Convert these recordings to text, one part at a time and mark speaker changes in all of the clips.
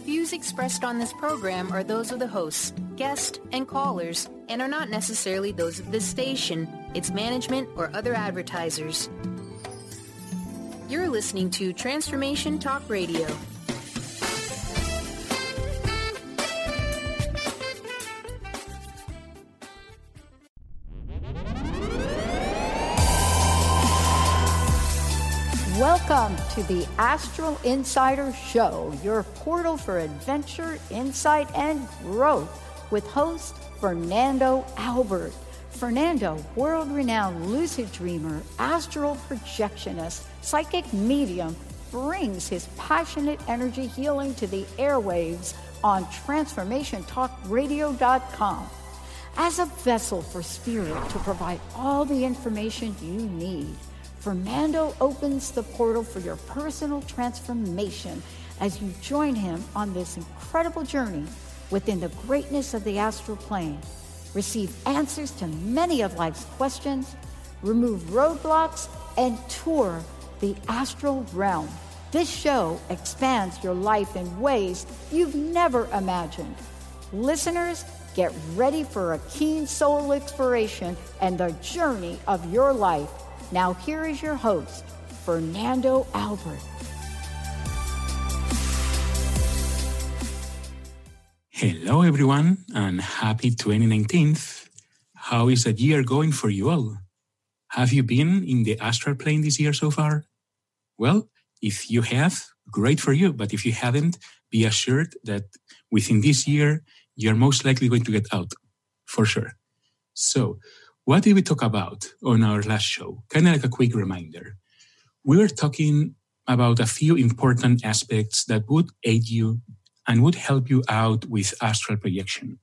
Speaker 1: Views expressed on this program are those of the hosts, guests, and callers, and are not necessarily those of this station, its management, or other advertisers. You're listening to Transformation Talk Radio.
Speaker 2: Welcome to the Astral Insider Show, your portal for adventure, insight, and growth with host Fernando Albert. Fernando, world-renowned lucid dreamer, astral projectionist, psychic medium, brings his passionate energy healing to the airwaves on TransformationTalkRadio.com. As a vessel for spirit to provide all the information you need, Fernando opens the portal for your personal transformation as you join him on this incredible journey within the greatness of the astral plane. Receive answers to many of life's questions, remove roadblocks, and tour the astral realm. This show expands your life in ways you've never imagined. Listeners, get ready for a keen soul exploration and the journey of your life. Now here is your host, Fernando Albert.
Speaker 3: Hello everyone, and happy 2019. How is that year going for you all? Have you been in the astral plane this year so far? Well, if you have, great for you. But if you haven't, be assured that within this year, you're most likely going to get out, for sure. So, what did we talk about on our last show? Kind of like a quick reminder. We were talking about a few important aspects that would aid you and would help you out with astral projection.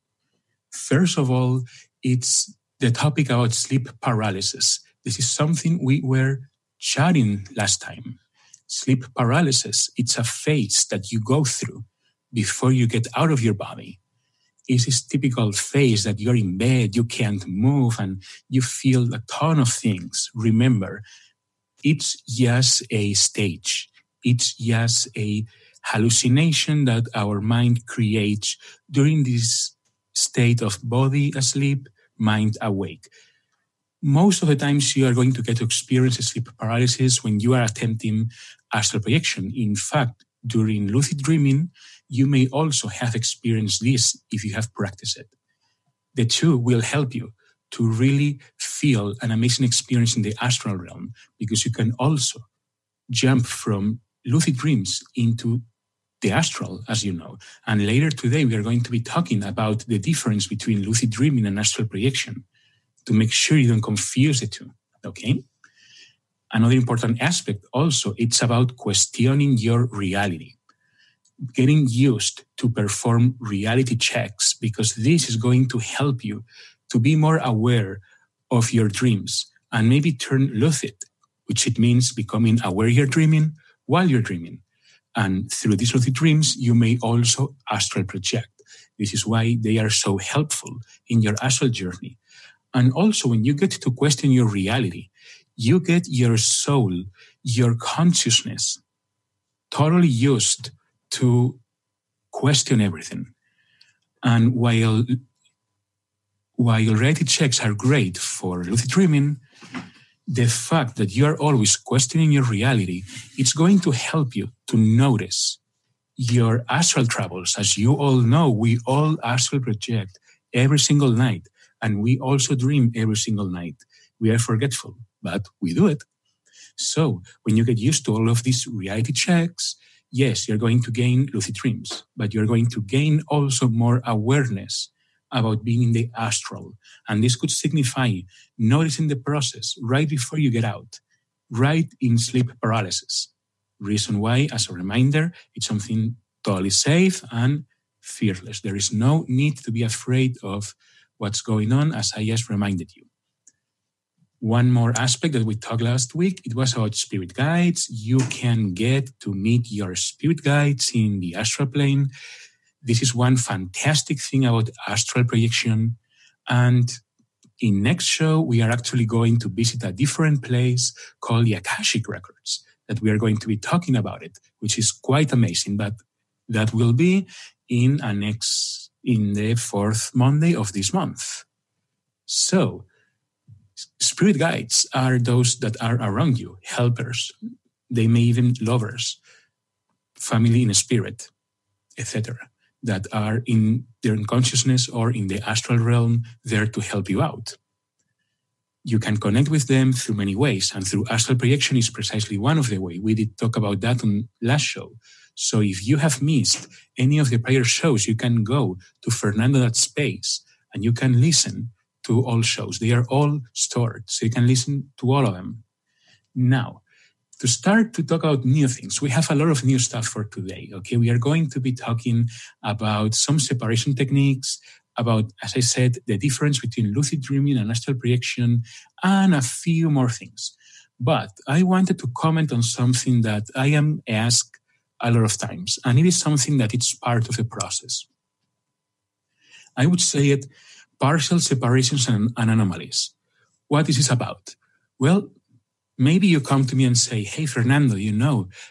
Speaker 3: First of all, it's the topic about sleep paralysis. This is something we were chatting last time. Sleep paralysis, it's a phase that you go through before you get out of your body. It's this typical phase that you're in bed, you can't move, and you feel a ton of things. Remember, it's just a stage. It's just a hallucination that our mind creates during this state of body asleep, mind awake. Most of the times you are going to get to experience sleep paralysis when you are attempting astral projection. In fact, during lucid dreaming, you may also have experienced this if you have practiced it. The two will help you to really feel an amazing experience in the astral realm, because you can also jump from lucid dreams into the astral, as you know. And later today, we are going to be talking about the difference between lucid dreaming and astral projection to make sure you don't confuse the two, okay? Another important aspect also, it's about questioning your reality. Getting used to perform reality checks, because this is going to help you to be more aware of your dreams and maybe turn lucid, which it means becoming aware you're dreaming while you're dreaming. And through these lucid dreams, you may also astral project. This is why they are so helpful in your astral journey. And also, when you get to question your reality, you get your soul, your consciousness, totally used to question everything. And while reality checks are great for lucid dreaming, the fact that you are always questioning your reality, it's going to help you to notice your astral travels. As you all know, we all astral project every single night, and we also dream every single night. We are forgetful, but we do it. So when you get used to all of these reality checks, yes, you're going to gain lucid dreams, but you're going to gain also more awareness about being in the astral. And this could signify noticing the process right before you get out, right in sleep paralysis. Reason why, as a reminder, it's something totally safe and fearless. There is no need to be afraid of what's going on, as I just reminded you. One more aspect that we talked last week, it was about spirit guides. You can get to meet your spirit guides in the astral plane. This is one fantastic thing about astral projection. And in next show, we are actually going to visit a different place called the Akashic Records, that we are going to be talking about it, which is quite amazing. But That will be in the fourth Monday of this month. So, spirit guides are those that are around you, helpers. They may even lovers, family in spirit, etc., that are in their unconsciousness or in the astral realm there to help you out. You can connect with them through many ways, and through astral projection is precisely one of the ways. We did talk about that on last show. So if you have missed any of the prior shows, you can go to Fernando.space and you can listen to all shows. They are all stored, so you can listen to all of them. Now, to start to talk about new things, we have a lot of new stuff for today. Okay, we are going to be talking about some separation techniques, about, as I said, the difference between lucid dreaming and astral projection, and a few more things. But I wanted to comment on something that I am asked a lot of times, and it is something that it's part of the process. I would say it, partial separations and anomalies. What is this about? Well, maybe you come to me and say, hey, Fernando,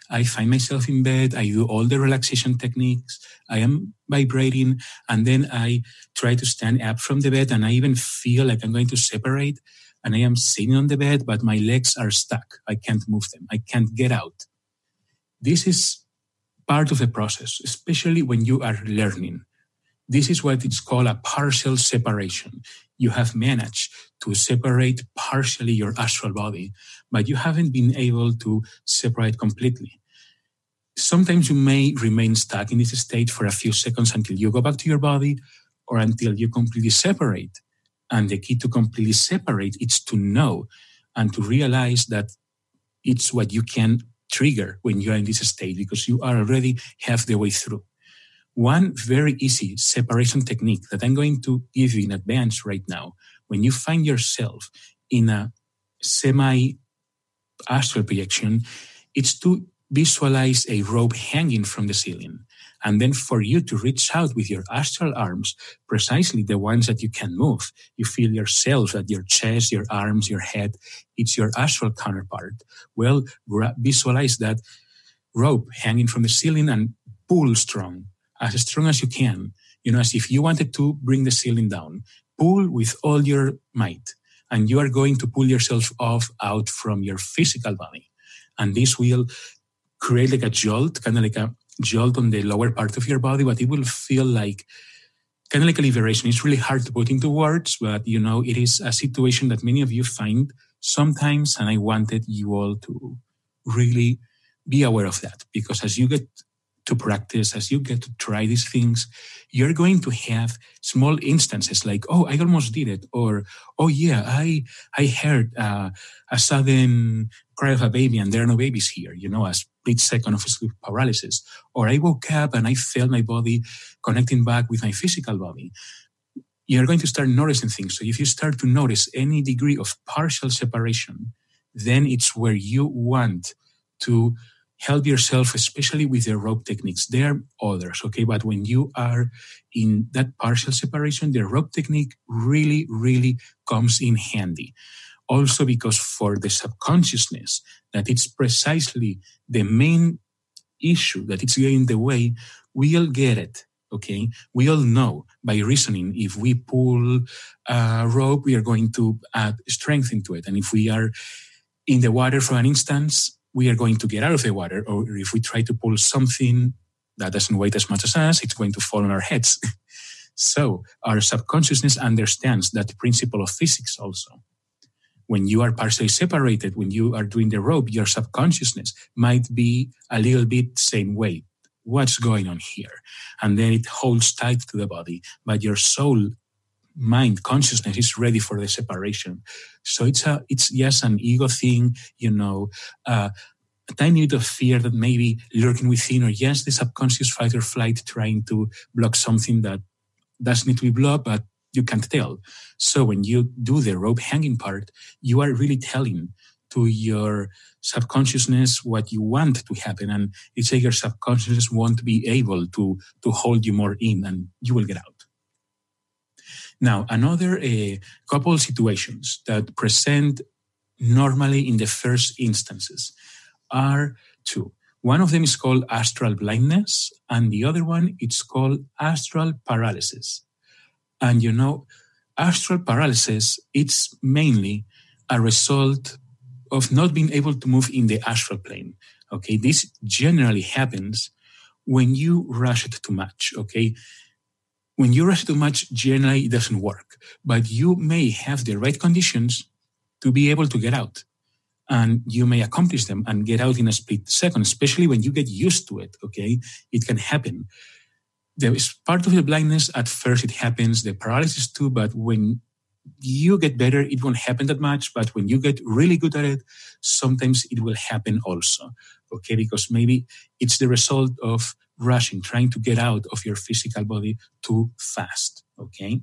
Speaker 3: I find myself in bed, I do all the relaxation techniques, I am vibrating, and then I try to stand up from the bed and I even feel like I'm going to separate, and I am sitting on the bed, but my legs are stuck. I can't move them. I can't get out. This is part of the process, especially when you are learning. This is what it's called a partial separation. You have managed to separate partially your astral body, but you haven't been able to separate completely. Sometimes you may remain stuck in this state for a few seconds until you go back to your body or until you completely separate. And the key to completely separate is to know and to realize that it's what you can trigger when you are in this state, because you are already half the way through. One very easy separation technique that I'm going to give you in advance right now, when you find yourself in a semi-astral projection, it's to visualize a rope hanging from the ceiling. And then for you to reach out with your astral arms, precisely the ones that you can move. You feel yourself at your chest, your arms, your head. It's your astral counterpart. Well, visualize that rope hanging from the ceiling and pull strong as you can. As if you wanted to bring the ceiling down. Pull with all your might. And you are going to pull yourself out from your physical body. And this will create like a jolt, kind of like a jolt on the lower part of your body, but it will feel like kind of like a liberation. It's really hard to put into words, but it is a situation that many of you find sometimes, and I wanted you all to really be aware of that, because as you get to practice, as you get to try these things, you're going to have small instances like, oh, I almost did it, or, oh yeah, I heard a sudden cry of a baby and there are no babies here, a split second of sleep paralysis, or I woke up and I felt my body connecting back with my physical body. You're going to start noticing things. So if you start to notice any degree of partial separation, then it's where you want to help yourself, especially with the rope techniques. There are others, okay? But when you are in that partial separation, the rope technique really, really comes in handy. Also because for the subconsciousness, that it's precisely the main issue that it's getting in the way, we'll get it, okay? We all know by reasoning, if we pull a rope, we are going to add strength into it. And if we are in the water for an instance, we are going to get out of the water, or if we try to pull something that doesn't weigh as much as us, it's going to fall on our heads. So our subconsciousness understands that principle of physics also. When you are partially separated, when you are doing the rope, your subconsciousness might be a little bit saying, wait, what's going on here? And then it holds tight to the body, but your soul, mind, consciousness is ready for the separation. So it's just an ego thing, a tiny bit of fear that may be lurking within, or just the subconscious fight or flight trying to block something that doesn't need to be blocked, but you can't tell. So when you do the rope hanging part, you are really telling to your subconsciousness what you want to happen, and it's like your subconsciousness won't be able to hold you more in, and you will get out. Now, another couple situations that present normally in the first instances are two. One of them is called astral blindness, and the other one, it's called astral paralysis. And astral paralysis, it's mainly a result of not being able to move in the astral plane. Okay, this generally happens when you rush it too much. Okay, when you rush too much, generally it doesn't work, but you may have the right conditions to be able to get out, and you may accomplish them and get out in a split second, especially when you get used to it. Okay, it can happen. There is part of the blindness. At first it happens, the paralysis too, but when you get better, it won't happen that much. But when you get really good at it, sometimes it will happen also. Okay, because maybe it's the result of rushing, trying to get out of your physical body too fast. Okay.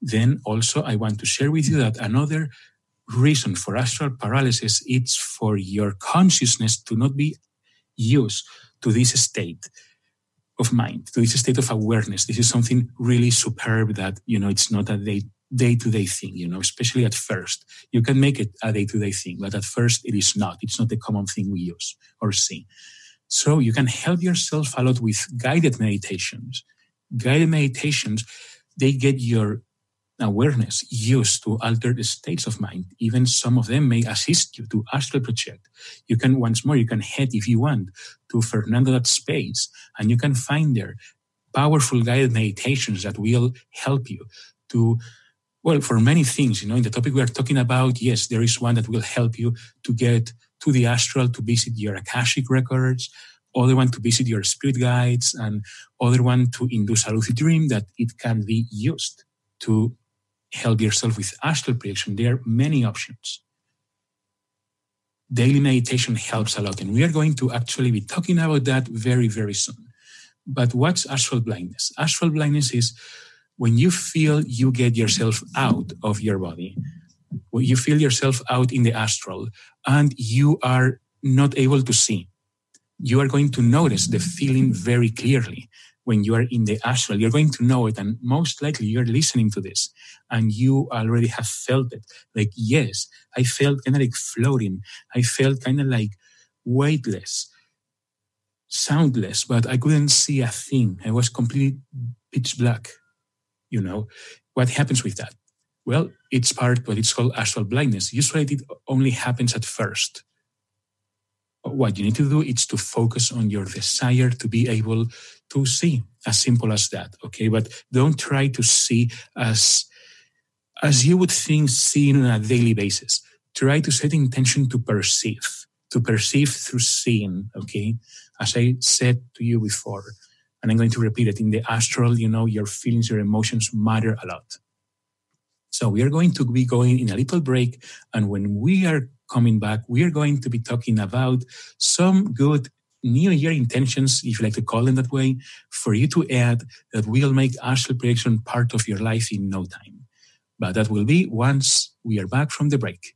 Speaker 3: Then also I want to share with you that another reason for astral paralysis is for your consciousness to not be used to this state of mind, to this state of awareness. This is something really superb that, it's not a day-to-day thing, especially at first. You can make it a day-to-day thing, but at first it is not. It's not the common thing we use or see. So you can help yourself a lot with guided meditations. Guided meditations, they get your awareness used to altered states of mind. Even some of them may assist you to astral project. You can head, if you want, to Fernando.space, and you can find there powerful guided meditations that will help you to, for many things. In the topic we are talking about, yes, there is one that will help you to get to the astral, to visit your Akashic records, other one to visit your spirit guides, and other one to induce a lucid dream that it can be used to help yourself with astral projection. There are many options. Daily meditation helps a lot, and we are going to actually be talking about that very, very soon. But what's astral blindness? Astral blindness is when you feel you get yourself out of your body, when you feel yourself out in the astral, and you are not able to see. You are going to notice the feeling very clearly. When you are in the astral, you're going to know it, and most likely you're listening to this, and you already have felt it. Like, yes, I felt kind of like floating. I felt kind of like weightless, soundless, but I couldn't see a thing. I was completely pitch black. What happens with that? Well, it's what it's called astral blindness. Usually it only happens at first. What you need to do is to focus on your desire to be able to see, as simple as that, okay? But don't try to see as you would think seeing on a daily basis. Try to set intention to perceive through seeing, okay? As I said to you before, and I'm going to repeat it, in the astral, your feelings, your emotions matter a lot. So we are going to be going in a little break, and when we are coming back, we are going to be talking about some good New Year intentions, if you like to call them that way, for you to add that will make astral projection part of your life in no time. But that will be once we are back from the break.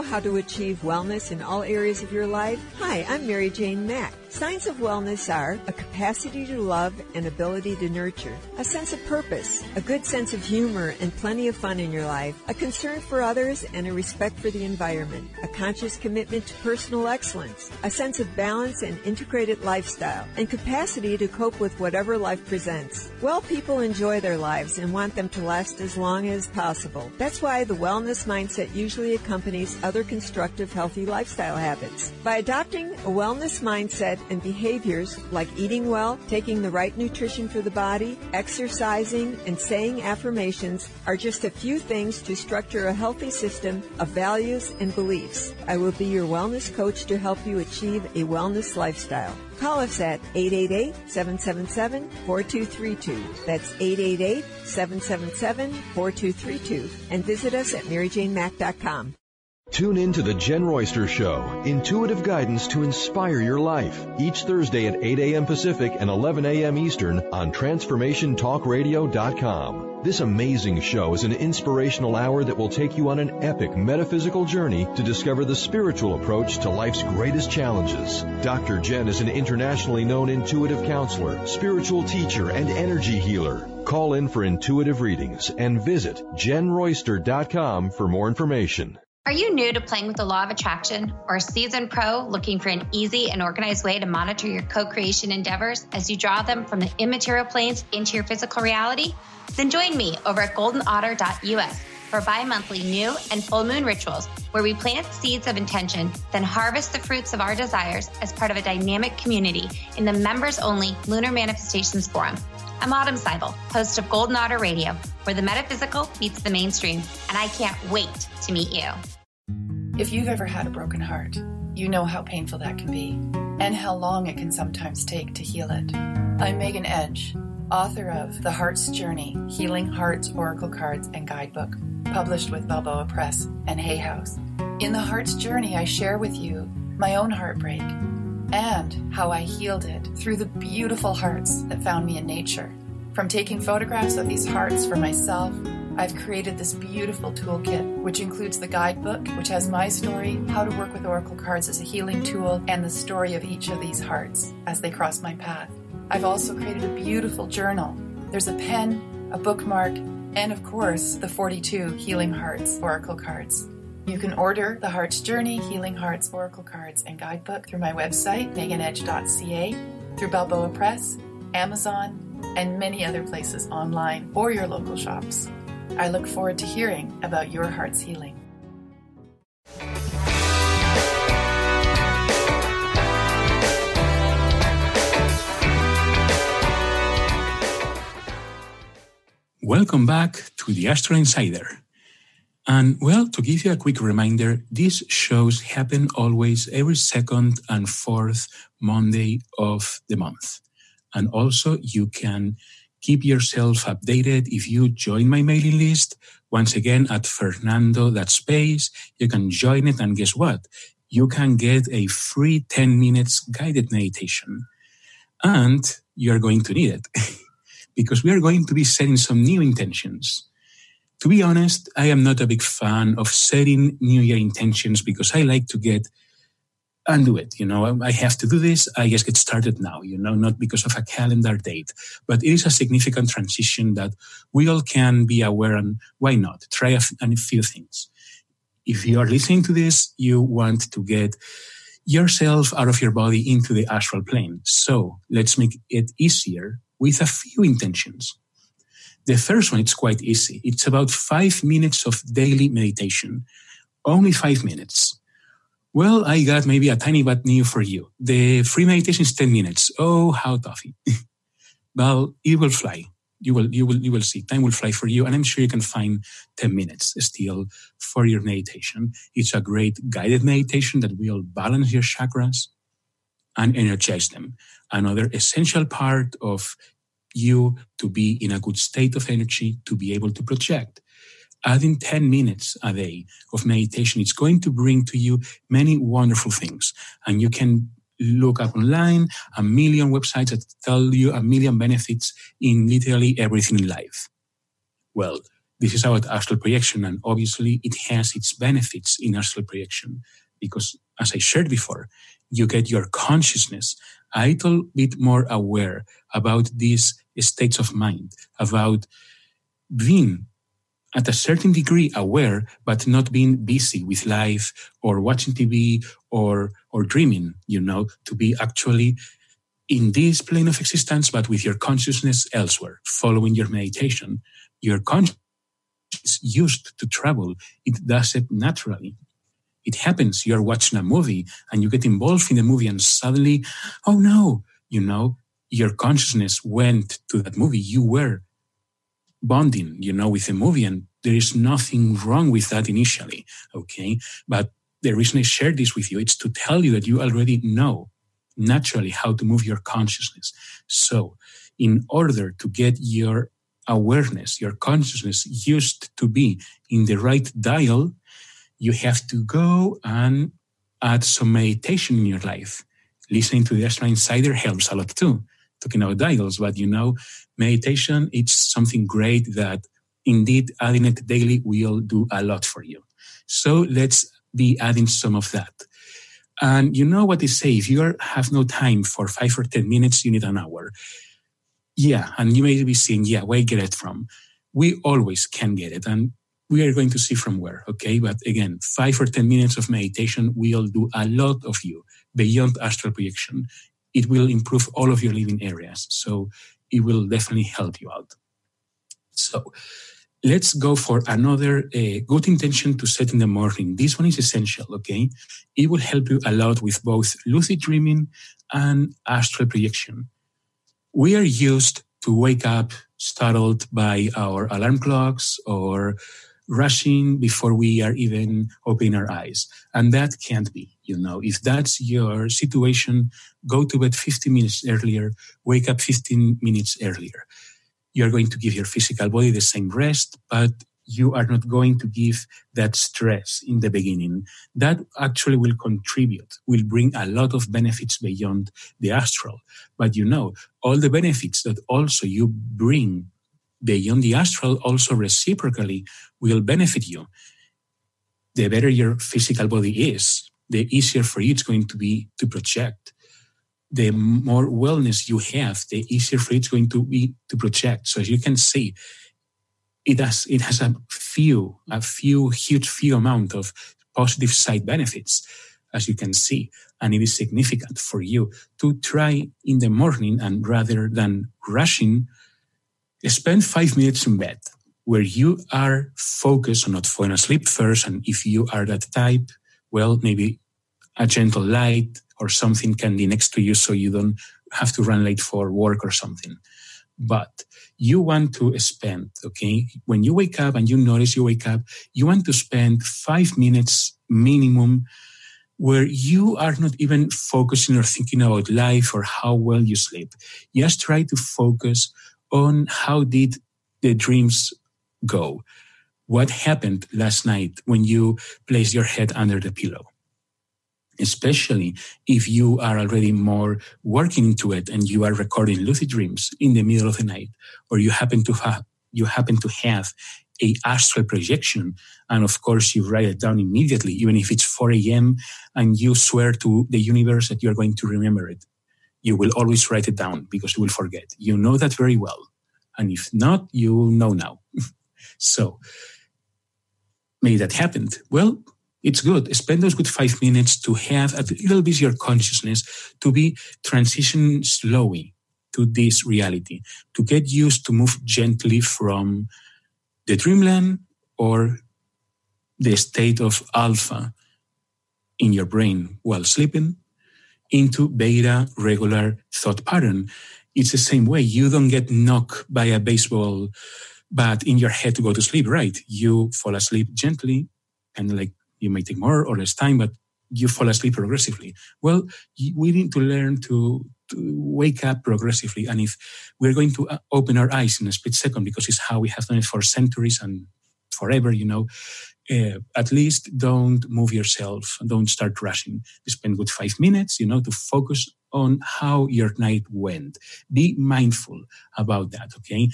Speaker 4: How to achieve wellness in all areas of your life? Hi, I'm Mary Jane Mack. Signs of wellness are a capacity to love and ability to nurture, a sense of purpose, a good sense of humor and plenty of fun in your life, a concern for others and a respect for the environment, a conscious commitment to personal excellence, a sense of balance and integrated lifestyle, and capacity to cope with whatever life presents. Well, people enjoy their lives and want them to last as long as possible. That's why the wellness mindset usually accompanies other constructive, healthy lifestyle habits. By adopting a wellness mindset and behaviors like eating well, taking the right nutrition for the body, exercising, and saying affirmations are just a few things to structure a healthy system of values and beliefs. I will be your wellness coach to help you achieve a wellness lifestyle. Call us at 888-777-4232. That's 888-777-4232. And visit us at MaryJaneMack.com.
Speaker 5: Tune in to the Jen Royster Show, intuitive guidance to inspire your life, each Thursday at 8 a.m. Pacific and 11 a.m. Eastern on TransformationTalkRadio.com. This amazing show is an inspirational hour that will take you on an epic metaphysical journey to discover the spiritual approach to life's greatest challenges. Dr. Jen is an internationally known intuitive counselor, spiritual teacher, and energy healer. Call in for intuitive readings and visit JenRoyster.com for more information.
Speaker 6: Are you new to playing with the law of attraction or a seasoned pro looking for an easy and organized way to monitor your co-creation endeavors as you draw them from the immaterial planes into your physical reality? Then join me over at golden.Otter.us for bi-monthly new and full moon rituals where we plant seeds of intention, then harvest the fruits of our desires as part of a dynamic community in the members-only Lunar Manifestations Forum. I'm Autumn Seibel, host of Golden Otter Radio, where the metaphysical meets the mainstream, and I can't wait to meet you.
Speaker 7: If you've ever had a broken heart, you know how painful that can be and how long it can sometimes take to heal it. I'm Megan Edge, author of The Heart's Journey, Healing Hearts, Oracle Cards, and Guidebook, published with Balboa Press and Hay House. In The Heart's Journey, I share with you my own heartbreak and how I healed it through the beautiful hearts that found me in nature. From taking photographs of these hearts for myself, I've created this beautiful toolkit, which includes the guidebook, which has my story, how to work with oracle cards as a healing tool, and the story of each of these hearts as they cross my path. I've also created a beautiful journal. There's a pen, a bookmark, and of course, the 42 Healing Hearts oracle cards. You can order The Heart's Journey, Healing Hearts, Oracle Cards, and Guidebook through my website, meganedge.ca, through Balboa Press, Amazon, and many other places online or your local shops. I look forward to hearing about your heart's healing.
Speaker 3: Welcome back to the Astral Insider. And well, to give you a quick reminder, these shows happen always every second and fourth Monday of the month. And also you can keep yourself updated if you join my mailing list. Once again, at Fernando.space, you can join it, and guess what? You can get a free 10 minutes guided meditation. And you're going to need it because we are going to be setting some new intentions. To be honest, I am not a big fan of setting New Year intentions because I like to get and do it. I have to do this. I just get started now, not because of a calendar date. But it is a significant transition that we all can be aware, and why not? Try a few things. If you are listening to this, you want to get yourself out of your body into the astral plane. So let's make it easier with a few intentions. The first one, it's quite easy. It's about 5 minutes of daily meditation. Only 5 minutes. Well, I got maybe a tiny bit new for you. The free meditation is 10 minutes. Oh, how tough. Well, it will fly. You will see. Time will fly for you, and I'm sure you can find 10 minutes still for your meditation. It's a great guided meditation that will balance your chakras and energize them. Another essential part of you to be in a good state of energy, to be able to project. Adding 10 minutes a day of meditation, it's going to bring to you many wonderful things. And you can look up online a million websites that tell you a million benefits in literally everything in life. Well, this is about astral projection, and obviously it has its benefits in astral projection because, as I shared before, you get your consciousness a little bit more aware about these states of mind, about being at a certain degree aware, but not being busy with life or watching TV or dreaming, to be actually in this plane of existence, but with your consciousness elsewhere, following your meditation. Your consciousness is used to travel. It does it naturally. It happens. You're watching a movie and you get involved in the movie and suddenly, oh no, your consciousness went to that movie. You were bonding, with the movie, and there is nothing wrong with that initially, okay? But the reason I share this with you, it's to tell you that you already know naturally how to move your consciousness. So in order to get your awareness, your consciousness used to be in the right dial, you have to go and add some meditation in your life. Listening to the Astral Insider helps a lot too. Talking about dials, but meditation, it's something great that indeed adding it daily will do a lot for you. So let's be adding some of that. And you know what they say, if you have no time for 5 or 10 minutes, you need an hour. Yeah, and you may be saying, where get it from? We always can get it, and we are going to see from where, okay? But again, 5 or 10 minutes of meditation will do a lot of you beyond astral projection. It will improve all of your living areas, so it will definitely help you out. So let's go for another good intention to set in the morning. This one is essential, okay? It will help you a lot with both lucid dreaming and astral projection. We are used to wake up startled by our alarm clocks or rushing before we are even opening our eyes. And that can't be, If that's your situation, go to bed 15 minutes earlier, wake up 15 minutes earlier. You're going to give your physical body the same rest, but you are not going to give that stress in the beginning. That actually will bring a lot of benefits beyond the astral. But all the benefits that also you bring beyond the astral also reciprocally will benefit you. The better your physical body is, the easier for you it's going to be to project. The more wellness you have, the easier for you it's going to be to project. So as you can see, it has a huge amount of positive side benefits, as you can see. And it is significant for you to try in the morning, and rather than rushing, spend 5 minutes in bed where you are focused on not falling asleep first. And if you are that type, well, maybe a gentle light or something can be next to you so you don't have to run late for work or something. But you want to spend, okay, when you wake up and you notice you wake up, you want to spend 5 minutes minimum where you are not even focusing or thinking about life or how well you sleep. Just try to focus on how did the dreams go. What happened last night when you placed your head under the pillow? Especially if you are already more working into it and you are recording lucid dreams in the middle of the night, or you happen to have a astral projection, and of course you write it down immediately, even if it's 4 a.m. and you swear to the universe that you are going to remember it. You will always write it down because you will forget. You know that very well. And if not, you know now. So maybe that happened. Well, it's good. Spend those good 5 minutes to have a little bit your consciousness to be transitioning slowly to this reality, to get used to move gently from the dreamland or the state of alpha in your brain while sleeping into beta regular thought pattern. It's the same way. You don't get knocked by a baseball bat in your head to go to sleep, right? You fall asleep gently, and like you may take more or less time, but you fall asleep progressively. Well, we need to learn to wake up progressively. And if we're going to open our eyes in a split second, because it's how we have done it for centuries and forever, at least don't move yourself. Don't start rushing. Spend good 5 minutes, to focus on how your night went. Be mindful about that, okay?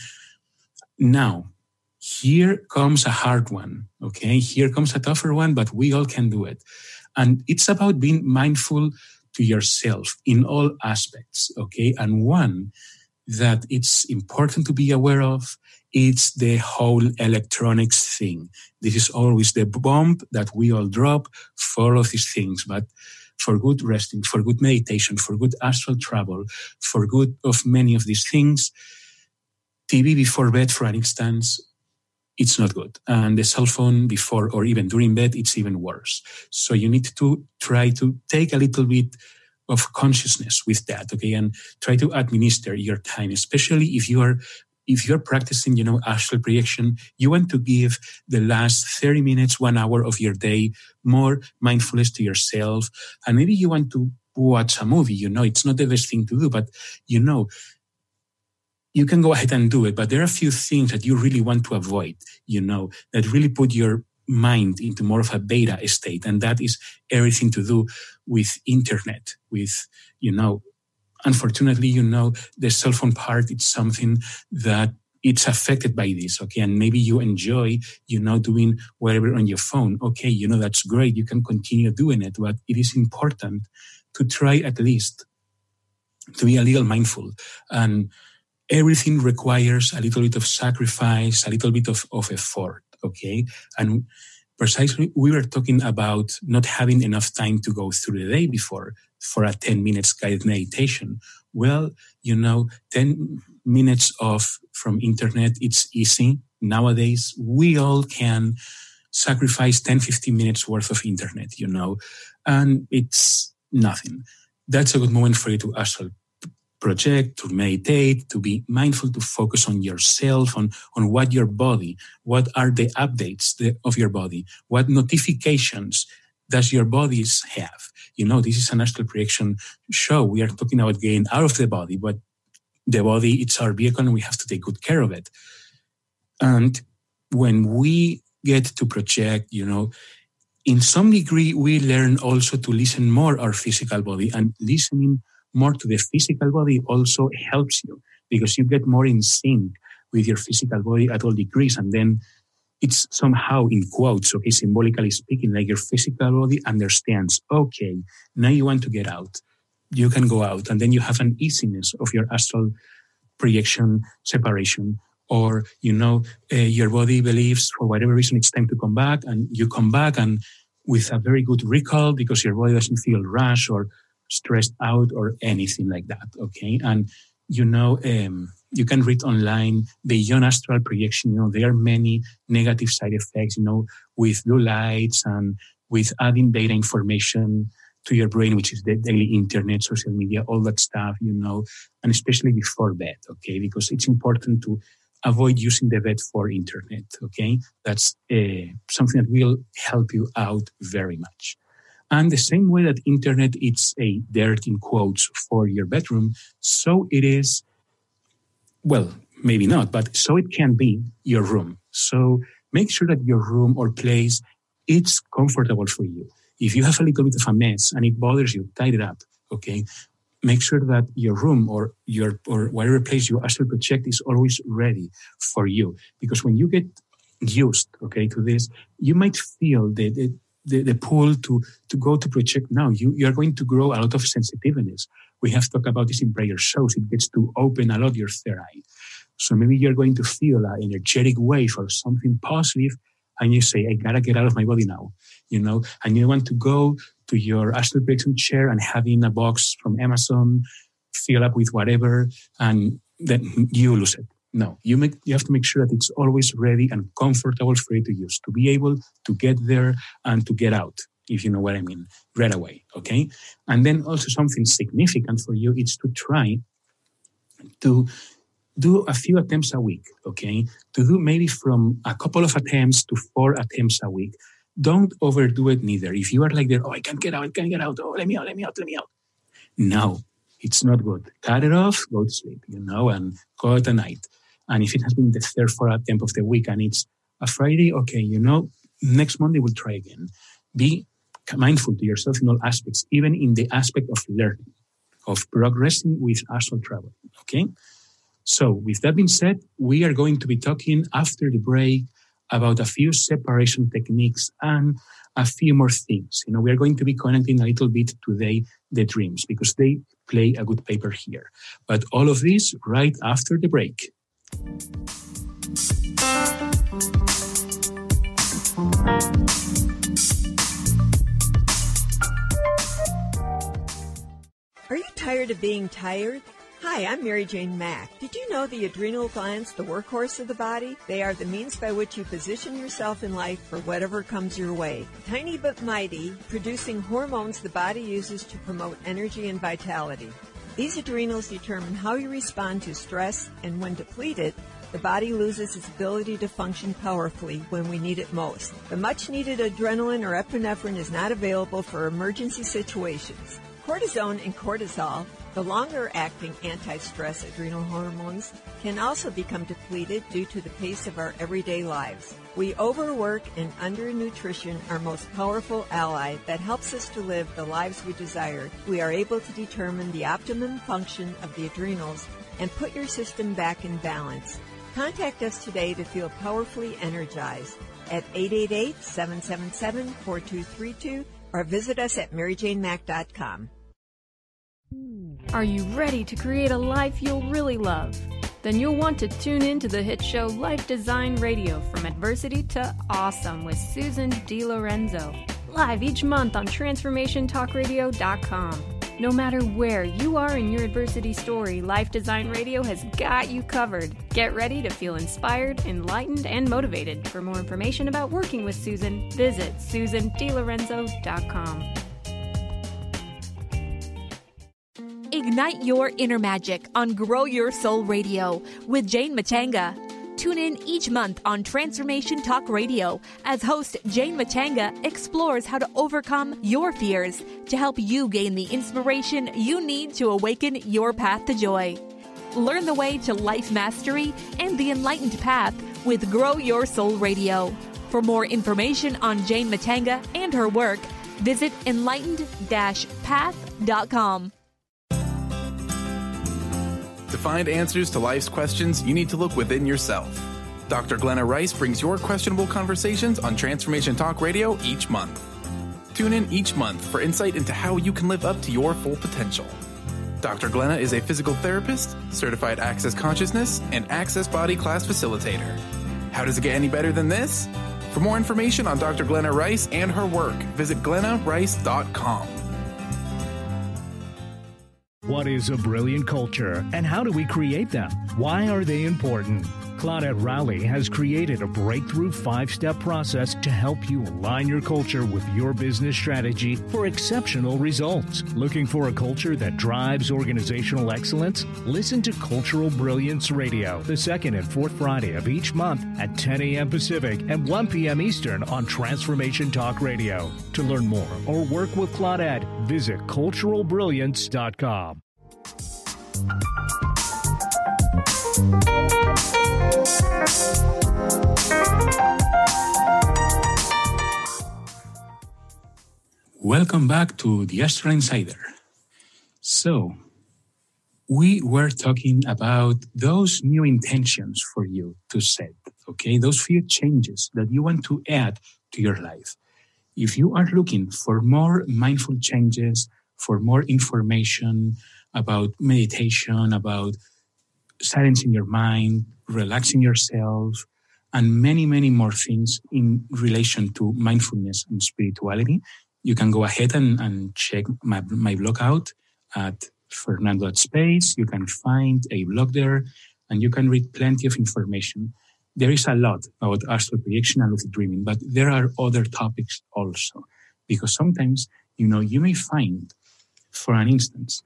Speaker 3: Now, here comes a hard one, okay? Here comes a tougher one, but we all can do it. And it's about being mindful to yourself in all aspects, okay? And one that it's important to be aware of, it's the whole electronics thing. This is always the bomb that we all drop for all of these things, but for good resting, for good meditation, for good astral travel, for good of many of these things, TV before bed, for an instance, it's not good. And the cell phone before or even during bed, it's even worse. So you need to try to take a little bit of consciousness with that, okay? And try to administer your time, especially if you're practicing, astral projection. You want to give the last 30 minutes, 1 hour of your day more mindfulness to yourself. And maybe you want to watch a movie, it's not the best thing to do, but you can go ahead and do it, but there are a few things that you really want to avoid, that really put your mind into more of a beta state. And that is everything to do with internet, with, unfortunately, the cell phone part, it's something that it's affected by this, okay? And maybe you enjoy, doing whatever on your phone. Okay, that's great. You can continue doing it, but it is important to try at least to be a little mindful. And everything requires a little bit of sacrifice, a little bit of effort, okay? And precisely, we were talking about not having enough time to go through the day before for a 10 minutes guided meditation. Well, 10 minutes from internet, it's easy. Nowadays, we all can sacrifice 10, 15 minutes worth of internet, and it's nothing. That's a good moment for you to astral project, to meditate, to be mindful, to focus on yourself, on what are the updates of your body, what notifications does your bodies have. This is an astral projection show. We are talking about getting out of the body, but the body, it's our vehicle and we have to take good care of it. And when we get to project, in some degree, we learn also to listen more our physical body, and listening more to the physical body also helps you because you get more in sync with your physical body at all degrees. And then it's somehow in quotes, okay, symbolically speaking, like your physical body understands, okay, now you want to get out. You can go out. And then you have an easiness of your astral projection separation. Or, your body believes for whatever reason it's time to come back, and you come back and with a very good recall because your body doesn't feel rushed or stressed out or anything like that, okay? And, you can read online beyond astral projection, there are many negative side effects, with blue lights and with adding data information to your brain, which is the daily internet, social media, all that stuff, and especially before bed, okay? Because it's important to avoid using the bed for internet, okay? That's something that will help you out very much. And the same way that internet is a dirt in quotes for your bedroom, so it is, well, maybe not, but so it can be your room. So make sure that your room or place, it's comfortable for you. If you have a little bit of a mess and it bothers you, tidy it up, okay? Make sure that your room or whatever place you astral project is always ready for you. Because when you get used, okay, to this, you might feel the pull to go to project now. You are going to grow a lot of sensitiveness. We have talked about this in prior shows. It gets to open a lot your third eye. So maybe you're going to feel an energetic wave or something positive, and you say, I gotta get out of my body now, and you want to go to your astral projection chair and having a box from Amazon, fill up with whatever, and then you lose it. No, you have to make sure that it's always ready and comfortable for you to use, to be able to get there and to get out, if you know what I mean, right away, okay? And then also something significant for you is to try to do a few attempts a week, okay? To do maybe from a couple of attempts to 4 attempts a week. Don't overdo it neither. If you are like there, I can't get out, oh, let me out. No, it's not good. Cut it off, go to sleep, and call it a night. And if it has been the third, 4th attempt of the week and it's a Friday, okay, next Monday we'll try again. Be mindful to yourself in all aspects, even in the aspect of learning, of progressing with astral travel, okay? So with that being said, we are going to be talking after the break about a few separation techniques and a few more things. We are going to be connecting a little bit today the dreams because they play a good paper here. But all of this right after the break.
Speaker 4: Are you tired of being tired? Hi, I'm Mary Jane Mack. Did you know the adrenal glands, the workhorse of the body? They are the means by which you position yourself in life for whatever comes your way. Tiny but mighty, producing hormones the body uses to promote energy and vitality. These adrenals determine how you respond to stress, and when depleted, the body loses its ability to function powerfully when we need it most. The much-needed adrenaline or epinephrine is not available for emergency situations. Cortisone and cortisol, the longer-acting anti-stress adrenal hormones, can also become depleted due to the pace of our everyday lives. We overwork and undernutrition, our most powerful ally that helps us to live the lives we desire. We are able to determine the optimum function of the adrenals and put your system back in balance. Contact us today to feel powerfully energized at 888-777-4232 or visit us at maryjanemack.com.
Speaker 8: Are you ready to create a life you'll really love? Then you'll want to tune in to the hit show Life Design Radio, From Adversity to Awesome with Susan DiLorenzo, live each month on TransformationTalkRadio.com. No matter where you are in your adversity story, Life Design Radio has got you covered. Get ready to feel inspired, enlightened, and motivated. For more information about working with Susan, visit SusanDiLorenzo.com.
Speaker 9: Ignite your inner magic on Grow Your Soul Radio with Jane Matanga. Tune in each month on Transformation Talk Radio as host Jane Matanga explores how to overcome your fears to help you gain the inspiration you need to awaken your path to joy. Learn the way to life mastery and the enlightened path with Grow Your Soul Radio. For more information on Jane Matanga and her work, visit enlightened-path.com.
Speaker 10: To find answers to life's questions, you need to look within yourself. Dr. Glenna Rice brings your questionable conversations on Transformation Talk Radio each month. Tune in each month for insight into how you can live up to your full potential. Dr. Glenna is a physical therapist, certified Access Consciousness, and Access Body Class Facilitator. How does it get any better than this? For more information on Dr. Glenna Rice and her work, visit glennarice.com.
Speaker 11: What is a brilliant culture, and how do we create them? Why are they important? Claudette Rowley has created a breakthrough 5-step process to help you align your culture with your business strategy for exceptional results. Looking for a culture that drives organizational excellence? Listen to Cultural Brilliance Radio, the second and fourth Friday of each month at 10 a.m. Pacific and 1 p.m. Eastern on Transformation Talk Radio. To learn more or work with Claudette, visit culturalbrilliance.com.
Speaker 3: Welcome back to the Astral Insider. So, we were talking about those new intentions for you to set, okay? Those few changes that you want to add to your life. If you are looking for more mindful changes, for more information about meditation, about silencing your mind, relaxing yourself, and many, many more things in relation to mindfulness and spirituality, you can go ahead and check my blog out at Fernando.space. You can find a blog there, and you can read plenty of information. There is a lot about astral projection and lucid dreaming, but there are other topics also. Because sometimes, you may find, for an instance,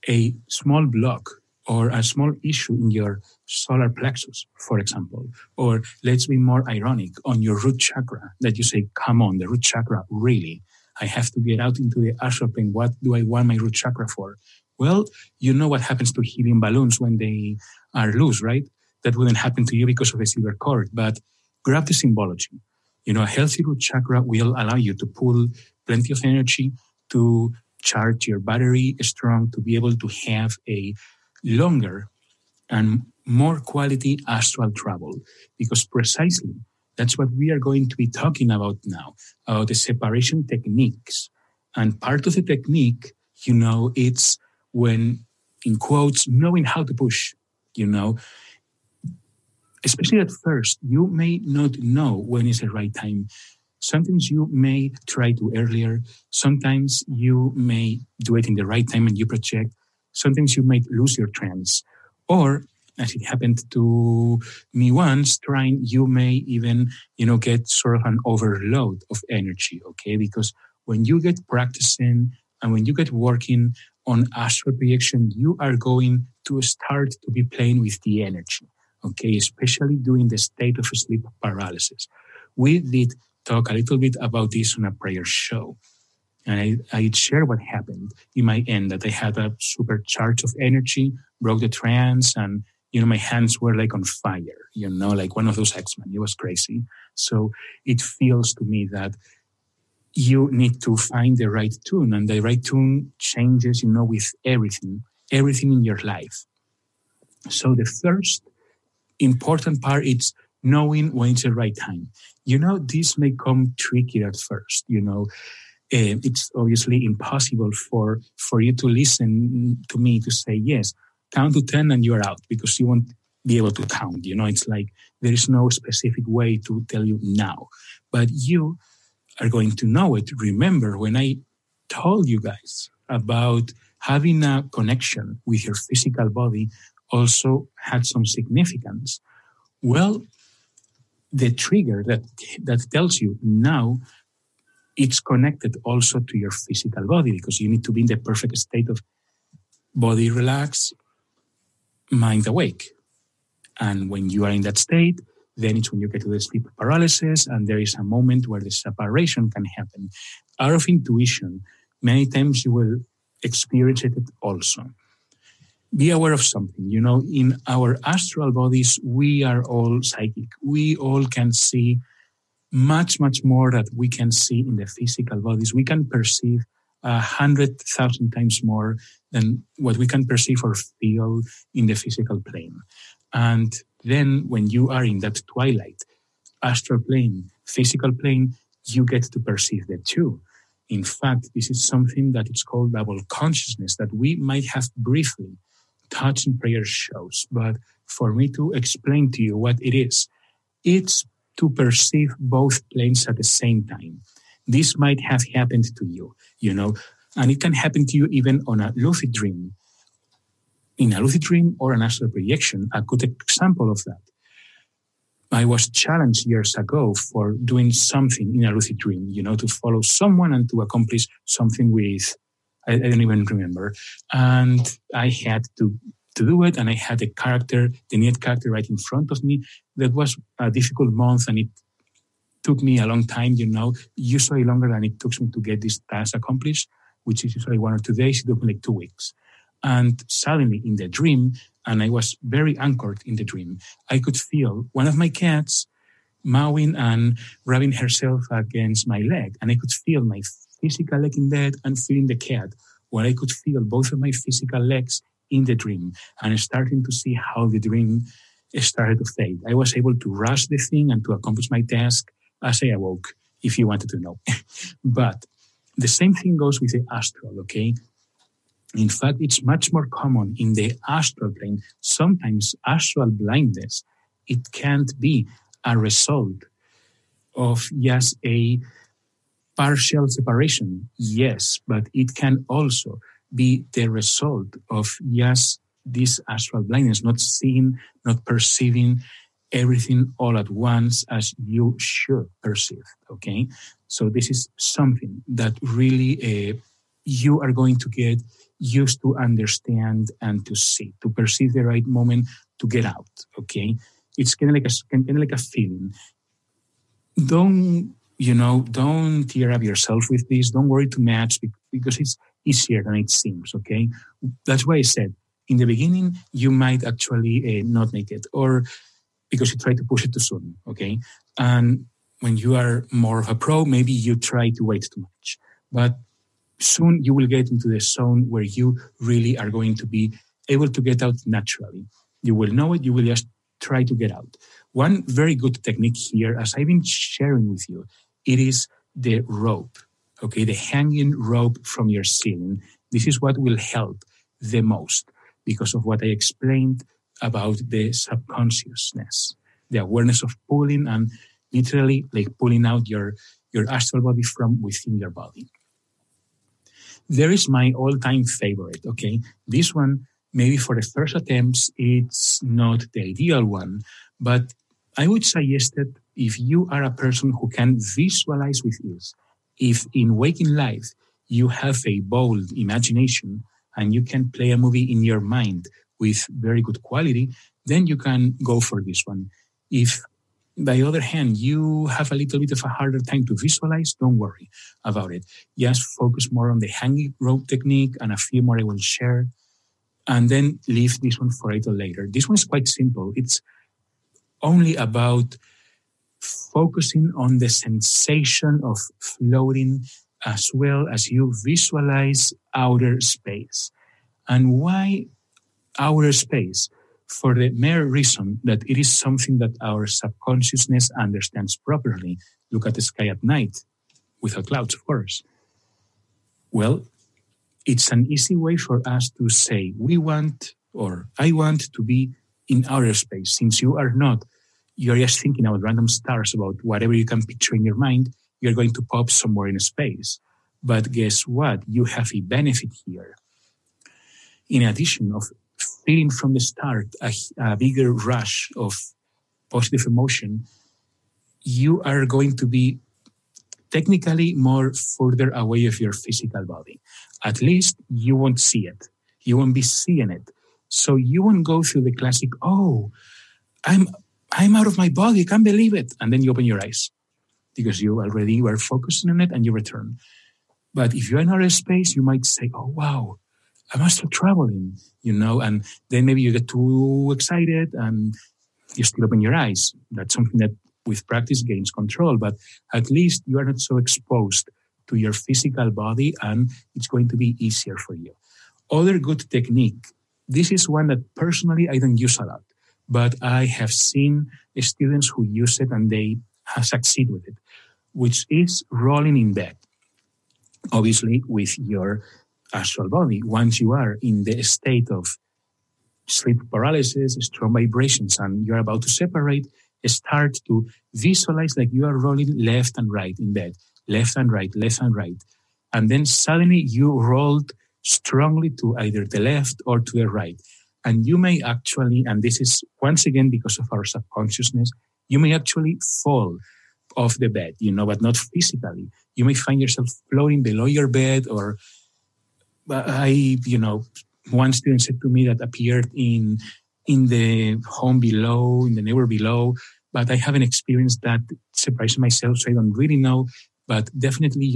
Speaker 3: a small block or a small issue in your solar plexus, for example. Or let's be more ironic, on your root chakra, that you say, come on, the root chakra, really? I have to get out into the astral plane. What do I want my root chakra for? Well, you know what happens to helium balloons when they are loose, right? That wouldn't happen to you because of the silver cord. But grab the symbology. A healthy root chakra will allow you to pull plenty of energy to charge your battery strong, to be able to have a longer and more quality astral travel. Because precisely that's what we are going to be talking about now, about the separation techniques. And part of the technique, it's when, in quotes, knowing how to push, especially at first, you may not know when is the right time. Sometimes you may try to earlier. Sometimes you may do it in the right time and you project. Sometimes you might lose your trance. Or, as it happened to me once, you may even, get sort of an overload of energy, okay? Because when you get practicing and when you get working on astral projection, you are going to start to be playing with the energy, okay? Especially during the state of sleep paralysis. We did talk a little bit about this on a prior show. And I'd share what happened in my end, that I had a super charge of energy, broke the trance, and, my hands were like on fire, like one of those X-Men. It was crazy. So it feels to me that you need to find the right tune, and the right tune changes, with everything in your life. So the first important part is knowing when it's the right time. This may come tricky at first, it's obviously impossible for you to listen to me to say, yes, count to 10 and you're out, because you won't be able to count. It's like there is no specific way to tell you now, but you are going to know it. Remember when I told you guys about having a connection with your physical body also had some significance? Well, the trigger that tells you now, it's connected also to your physical body, because you need to be in the perfect state of body relaxed, mind awake. And when you are in that state, then it's when you get to the sleep paralysis, and there is a moment where the separation can happen. Out of intuition, many times you will experience it also. Be aware of something. In our astral bodies, we are all psychic. We all can see much, much more that we can see in the physical bodies. We can perceive 100,000 times more than what we can perceive or feel in the physical plane. And then when you are in that twilight, astral plane, physical plane, you get to perceive the two. In fact, this is something that it's called double consciousness, that we might have briefly touched in prior shows. But for me to explain to you what it is, it's to perceive both planes at the same time. This might have happened to you, and it can happen to you even on a lucid dream. In a lucid dream or an astral projection, a good example of that. I was challenged years ago for doing something in a lucid dream, to follow someone and to accomplish something with, I don't even remember. And I had to do it, and I had the neat character right in front of me. That was a difficult month, and it took me a long time, usually longer than it took me to get this task accomplished, which is usually 1 or 2 days. It took me like 2 weeks. And suddenly in the dream, and I was very anchored in the dream, I could feel one of my cats mowing and rubbing herself against my leg. And I could feel my physical leg in bed and feeling the cat, where I could feel both of my physical legs in the dream, and starting to see how the dream started to fade. I was able to rush the thing and to accomplish my task as I awoke, if you wanted to know. But the same thing goes with the astral, okay? In fact, it's much more common in the astral plane. Sometimes astral blindness, it can't be a result of just a partial separation. Yes, but it can also be the result of just this astral blindness, not seeing, not perceiving everything all at once as you should perceive, okay? So this is something that really you are going to get used to understand and to see, to perceive the right moment to get out, okay? It's kind of like a feeling. Don't tear up yourself with this. Don't worry too much, because it's easier than it seems, okay? That's why I said, in the beginning, you might actually not make it, or because you try to push it too soon, okay? And when you are more of a pro, maybe you try to wait too much. But soon you will get into the zone where you really are going to be able to get out naturally. You will know it, you will just try to get out. One very good technique here, as I've been sharing with you, it is the rope, okay? The hanging rope from your ceiling. This is what will help the most because of what I explained about the subconsciousness, the awareness of pulling and literally like pulling out your astral body from within your body. There is my all-time favorite, okay? This one, maybe for the first attempts, it's not the ideal one, but I would suggest that if you are a person who can visualize with ease, if in waking life you have a bold imagination and you can play a movie in your mind with very good quality, then you can go for this one. If by the other hand, you have a little bit of a harder time to visualize, don't worry about it. Just focus more on the hanging rope technique, and a few more I will share, and then leave this one for a little later. This one is quite simple. It's only about focusing on the sensation of floating as well as you visualize outer space. And why outer space? For the mere reason that it is something that our subconsciousness understands properly. Look at the sky at night, without clouds, of course. Well, it's an easy way for us to say, I want to be in outer space. Since you are not, you're just thinking about random stars, about whatever you can picture in your mind, you're going to pop somewhere in space. But guess what? You have a benefit here. In addition of feeling from the start a bigger rush of positive emotion, you are going to be technically more further away of your physical body. At least you won't see it. You won't be seeing it. So you won't go through the classic, I'm out of my body, I can't believe it. And then you open your eyes because you already were focusing on it and you return. But if you're in outer space, you might say, oh, wow, I'm still traveling, and then maybe you get too excited and you still open your eyes. That's something that with practice gains control, but at least you are not so exposed to your physical body and it's going to be easier for you. Other good technique, this is one that personally I don't use a lot, but I have seen students who use it and they have succeeded with it, which is rolling in bed. Obviously, with your astral body, once you are in the state of sleep paralysis, strong vibrations, and you're about to separate, start to visualize like you are rolling left and right in bed, left and right, left and right. And then suddenly you rolled strongly to either the left or to the right. And you may actually, and this is once again because of our subconsciousness, you may actually fall off the bed, but not physically. You may find yourself floating below your bed, or one student said to me that appeared in the home below, in the neighbor below, but I haven't experienced that separation myself, so I don't really know. But definitely,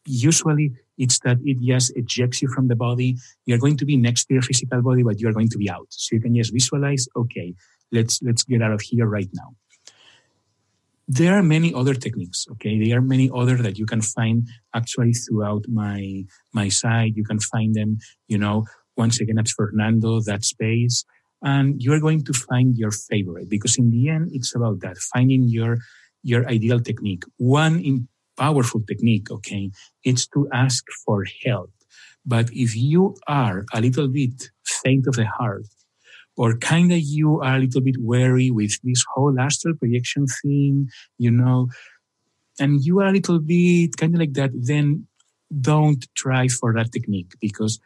Speaker 3: usually it's that it just ejects you from the body. You're going to be next to your physical body, but you're going to be out. So you can just visualize, okay, let's get out of here right now. There are many other techniques, okay? There are many other that you can find actually throughout my site. You can find them, once again at Fernando, that space. And you're going to find your favorite, because in the end, it's about that, finding your ideal technique. One powerful technique, okay, it's to ask for help. But if you are a little bit faint of the heart, or kind of you are a little bit wary with this whole astral projection thing, and you are a little bit kind of like that, then don't try for that technique, because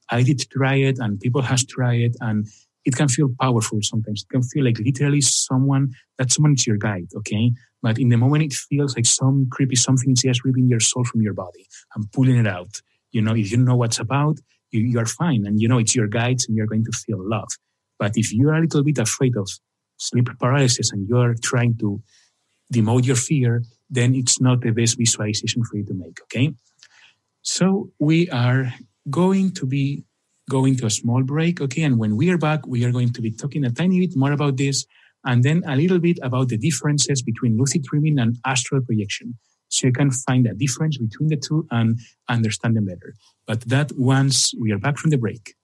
Speaker 3: I did try it and people has tried it, and it can feel powerful sometimes. It can feel like literally someone is your guide, okay? But in the moment it feels like some creepy something is just ripping your soul from your body and pulling it out. If you know what's about, you are fine. And it's your guides and you're going to feel love. But if you're a little bit afraid of sleep paralysis and you're trying to demote your fear, then it's not the best visualization for you to make, okay? So we are going to be going to a small break, okay? And when we are back, we are going to be talking a tiny bit more about this, and then a little bit about the differences between lucid dreaming and astral projection. So you can find a difference between the two and understand them better. But that once we are back from the break.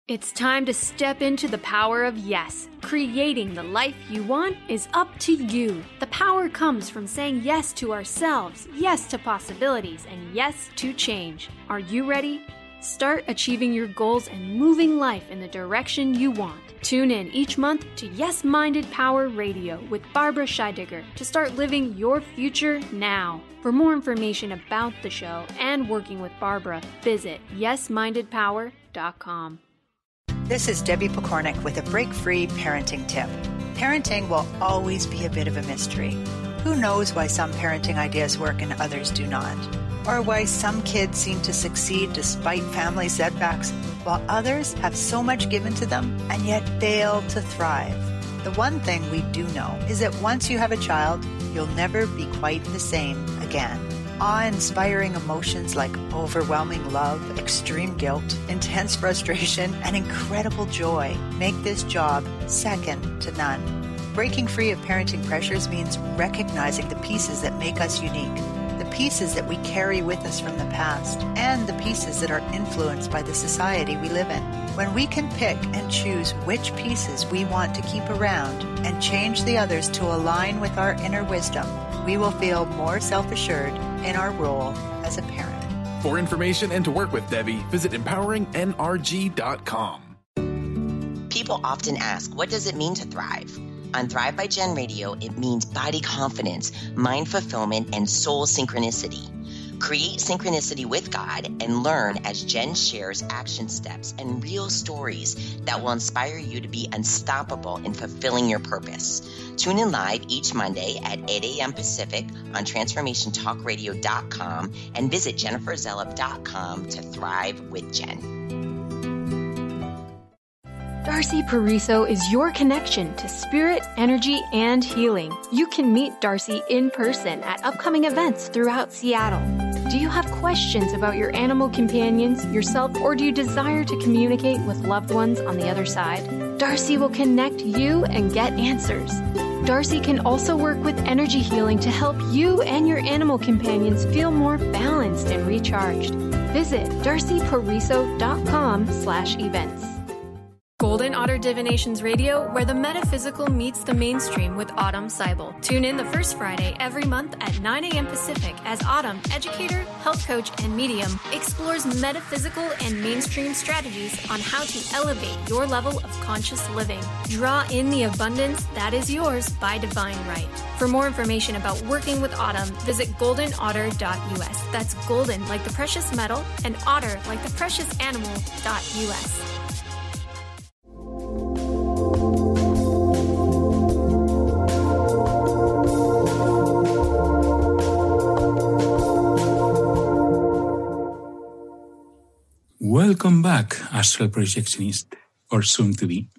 Speaker 8: It's time to step into the power of yes. Creating the life you want is up to you. The power comes from saying yes to ourselves, yes to possibilities, and yes to change. Are you ready? Start achieving your goals and moving life in the direction you want. Tune in each month to Yes Minded Power Radio with Barbara Scheidegger to start living your future now. For more information about the show and working with Barbara, visit yesmindedpower.com.
Speaker 12: This is Debbie Pokornik with a break-free parenting tip. Parenting will always be a bit of a mystery. Who knows why some parenting ideas work and others do not? Or why some kids seem to succeed despite family setbacks, while others have so much given to them and yet fail to thrive? The one thing we do know is that once you have a child, you'll never be quite the same again. Awe-inspiring emotions like overwhelming love, extreme guilt, intense frustration, and incredible joy make this job second to none. Breaking free of parenting pressures means recognizing the pieces that make us unique, the pieces that we carry with us from the past, and the pieces that are influenced by the society we live in. When we can pick and choose which pieces we want to keep around and change the others to align with our inner wisdom, we will feel more self-assured in our role as a parent.
Speaker 10: For information and to work with Debbie, visit empoweringnrg.com.
Speaker 13: People often ask, what does it mean to thrive? On Thrive by Jen Radio, it means body confidence, mind fulfillment, and soul synchronicity. Create synchronicity with God and learn as Jen shares action steps and real stories that will inspire you to be unstoppable in fulfilling your purpose. Tune in live each Monday at 8 a.m. Pacific on TransformationTalkRadio.com and visit JenniferZellup.com to thrive with Jen.
Speaker 8: Darcy Pariso is your connection to spirit, energy, and healing. You can meet Darcy in person at upcoming events throughout Seattle. Do you have questions about your animal companions, yourself, or do you desire to communicate with loved ones on the other side? Darcy will connect you and get answers. Darcy can also work with energy healing to help you and your animal companions feel more balanced and recharged. Visit darcypariso.com/events. Golden Otter Divinations Radio, where the metaphysical meets the mainstream with Autumn Seibel. Tune in the first Friday every month at 9 a.m. Pacific as Autumn, educator, health coach, and medium, explores metaphysical and mainstream strategies on how to elevate your level of conscious living. Draw in the abundance that is yours by divine right. For more information about working with Autumn, visit goldenotter.us. That's golden like the precious metal and otter like the precious animal.us.
Speaker 3: Welcome back, Astral Projectionist, or soon to be.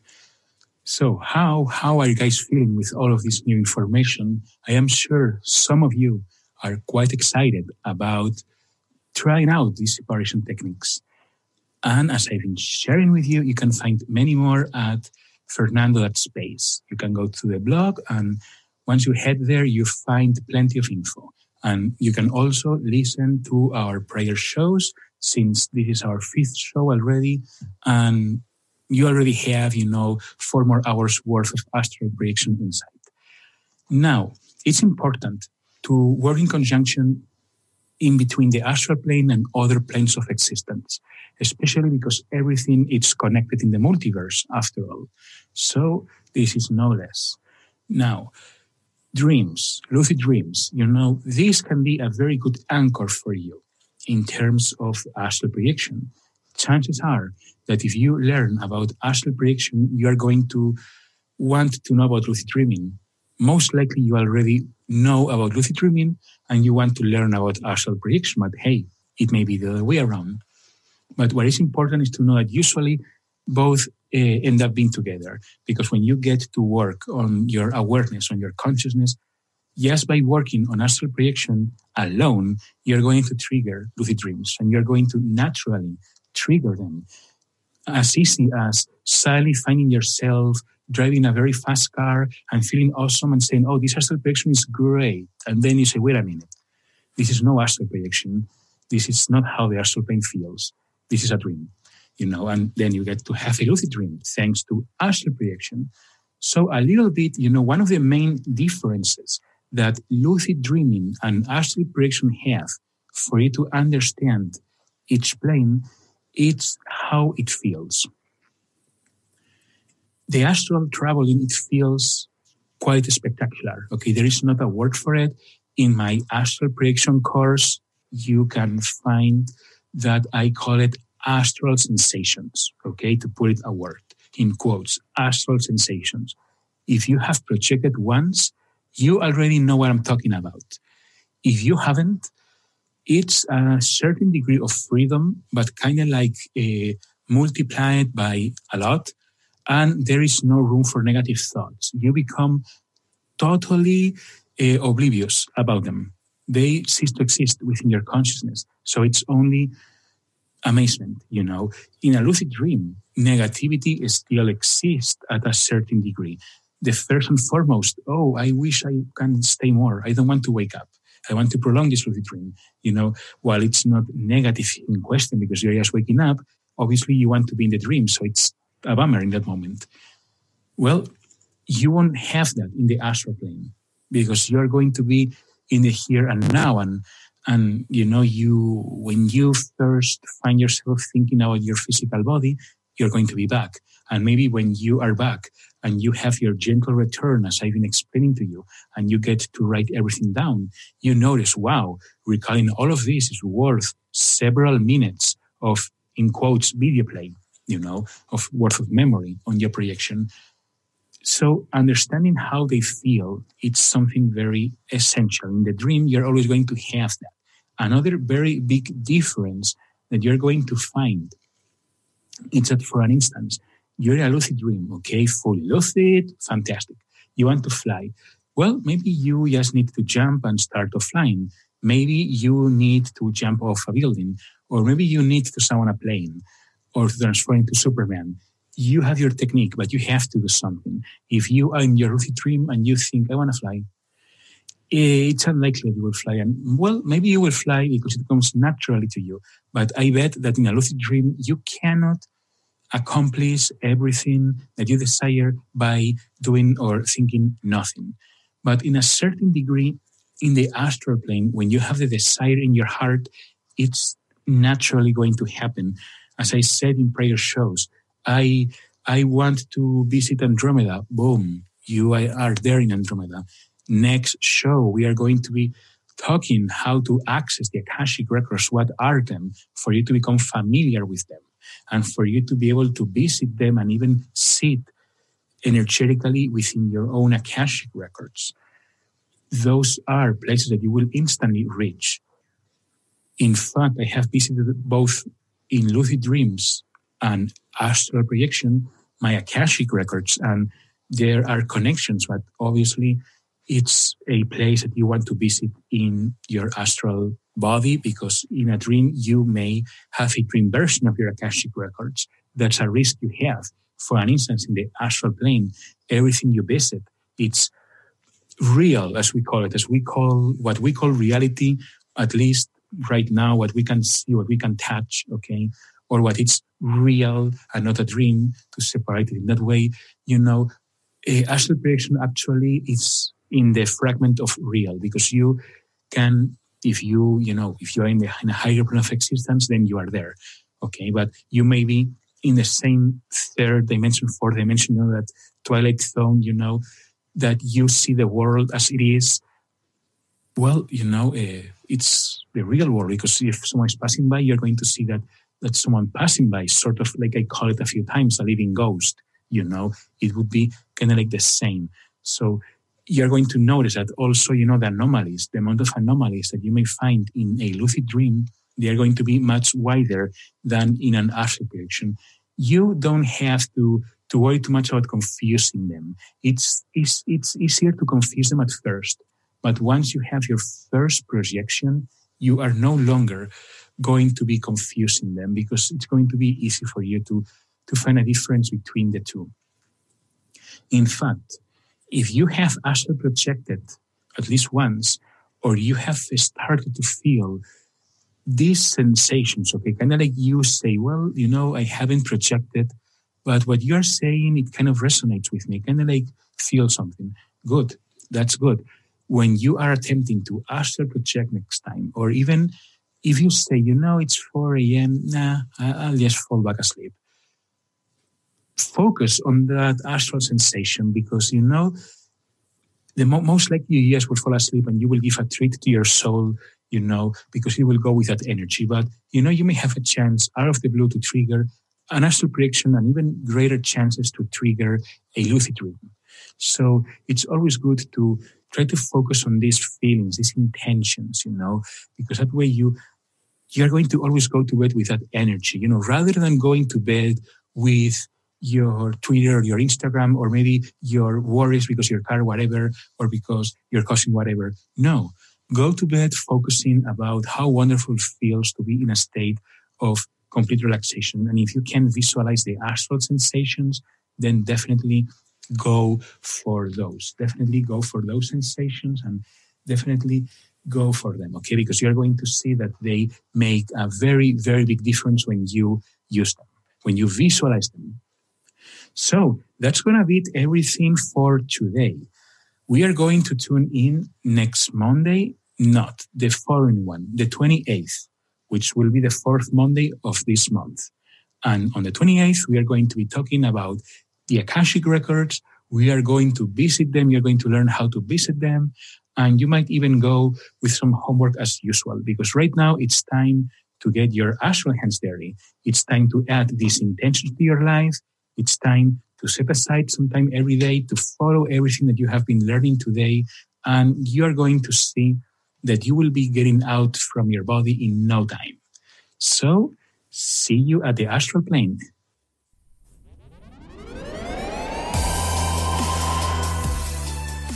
Speaker 3: So how are you guys feeling with all of this new information? I am sure some of you are quite excited about trying out these separation techniques. And as I've been sharing with you, you can find many more at Fernando.space. You can go to the blog, and once you head there, you find plenty of info. And you can also listen to our prior shows, since this is our 5th show already, and you already have, 4 more hours worth of astral projection insight. Now, it's important to work in conjunction in between the astral plane and other planes of existence, especially because everything is connected in the multiverse, after all. So this is no less. Now, dreams, lucid dreams, these can be a very good anchor for you in terms of astral projection. Chances are that if you learn about astral projection, you are going to want to know about lucid dreaming. Most likely you already know about lucid dreaming and you want to learn about astral projection, but hey, it may be the other way around. But what is important is to know that usually both end up being together, because when you get to work on your awareness, on your consciousness, just by working on astral projection alone, you're going to trigger lucid dreams, and you're going to naturally trigger them. As easy as suddenly finding yourself driving a very fast car and feeling awesome and saying, oh, this astral projection is great. And then you say, wait a minute, this is no astral projection. This is not how the astral plane feels. This is a dream, and then you get to have a lucid dream thanks to astral projection. So a little bit, one of the main differences that lucid dreaming and astral projection have for you to understand each plane, it's how it feels. The astral traveling, it feels quite spectacular. Okay, there is not a word for it. In my astral projection course, you can find that I call it astral sensations, okay, to put it a word, in quotes, astral sensations. If you have projected once, you already know what I'm talking about. If you haven't, it's a certain degree of freedom, but kind of like multiplied by a lot, and there is no room for negative thoughts. You become totally oblivious about them. They cease to exist within your consciousness. So it's only amazement, In a lucid dream, negativity still exists at a certain degree. The first and foremost, I wish I can stay more. I don't want to wake up. I want to prolong this lucid dream. While it's not negative in question because you're just waking up, obviously you want to be in the dream. So it's a bummer in that moment. Well, you won't have that in the astral plane because you're going to be in the here and now. And when you first find yourself thinking about your physical body, you're going to be back. And maybe when you are back and you have your gentle return, as I've been explaining to you, and you get to write everything down, you notice, wow, recalling all of this is worth several minutes of, in quotes, video play, of worth of memory on your projection. So understanding how they feel, it's something very essential. In the dream, you're always going to have that. Another very big difference that you're going to find is that, for an instance, you're in a lucid dream, okay, fully lucid, fantastic. You want to fly. Well, maybe you just need to jump and start off flying. Maybe you need to jump off a building, or maybe you need to summon a plane or to transform into Superman. You have your technique, but you have to do something. If you are in your lucid dream and you think, I want to fly, it's unlikely that you will fly. And, well, maybe you will fly because it comes naturally to you. But I bet that in a lucid dream, you cannot accomplish everything that you desire by doing or thinking nothing. But in a certain degree, in the astral plane, when you have the desire in your heart, it's naturally going to happen. As I said in prior shows, I want to visit Andromeda. Boom, you are there in Andromeda. Next show, we are going to be talking how to access the Akashic records. What are them? For you to become familiar with them and for you to be able to visit them and even sit energetically within your own Akashic records. Those are places that you will instantly reach. In fact, I have visited both in lucid dreams and astral projection, my Akashic records, and there are connections, but obviously it's a place that you want to visit in your astral body because in a dream you may have a dream version of your Akashic records. That's a risk you have. For an instance, in the astral plane, everything you visit, it's real, as we call it, what we call reality, at least right now, what we can see, what we can touch, okay, or what it's real and not a dream, to separate it in that way. Astral projection actually is in the fragment of real, because you can, if you are in a higher plane of existence, then you are there, okay, but you may be in the same third dimension, fourth dimension, that twilight zone, that you see the world as it is. Well, it's the real world, because if someone is passing by, you're going to see that someone passing by, sort of like I call it a few times, a living ghost, it would be kind of like the same. So you're going to notice that also, the anomalies, the amount of anomalies that you may find in a lucid dream, they are going to be much wider than in an astral projection. You don't have to worry too much about confusing them. It's easier to confuse them at first. But once you have your first projection, you are no longer going to be confusing them, because it's going to be easy for you to find a difference between the two. In fact, if you have astral projected at least once, or you have started to feel these sensations, okay, kind of like you say, well, I haven't projected, but what you're saying, it kind of resonates with me, kind of like feel something. Good, that's good. When you are attempting to astral project next time, or even if you say, it's 4 a.m., I'll just fall back asleep. Focus on that astral sensation, because, the most likely you just will fall asleep and you will give a treat to your soul, because it will go with that energy. But, you may have a chance out of the blue to trigger an astral projection, and even greater chances to trigger a lucid dream. So it's always good to try to focus on these feelings, these intentions, because that way you're going to always go to bed with that energy, rather than going to bed with your Twitter, your Instagram, or maybe your worries because your car, whatever, or because your cousin, whatever. No, go to bed focusing about how wonderful it feels to be in a state of complete relaxation. And if you can visualize the astral sensations, then definitely go for those. Definitely go for those sensations and definitely go for them, okay? Because you're going to see that they make a very, very big difference when you use them, when you visualize them. So that's going to be everything for today. We are going to tune in next Monday, not the following one, the 28th, which will be the fourth Monday of this month. And on the 28th, we are going to be talking about the Akashic records. We are going to visit them. You're going to learn how to visit them. And you might even go with some homework as usual, because right now it's time to get your astral hands dirty. It's time to add these intentions to your life. It's time to set aside some time every day to follow everything that you have been learning today. And you're going to see that you will be getting out from your body in no time. So, see you at the Astral Plane.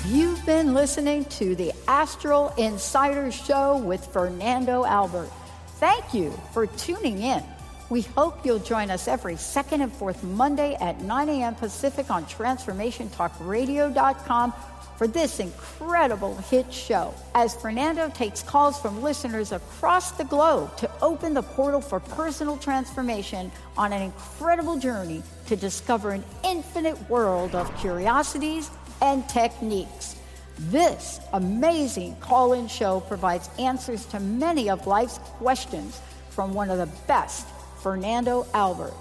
Speaker 2: You've been listening to the Astral Insider Show with Fernando Albert. Thank you for tuning in. We hope you'll join us every second and fourth Monday at 9 a.m. Pacific on TransformationTalkRadio.com for this incredible hit show, as Fernando takes calls from listeners across the globe to open the portal for personal transformation on an incredible journey to discover an infinite world of curiosities and techniques. This amazing call-in show provides answers to many of life's questions from one of the best, Fernando Albert.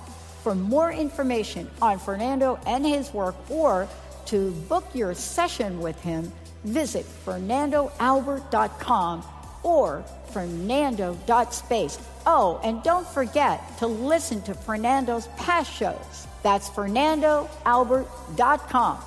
Speaker 2: For more information on Fernando and his work, or to book your session with him, visit FernandoAlbert.com or Fernando.space. Oh, and don't forget to listen to Fernando's past shows. That's FernandoAlbert.com.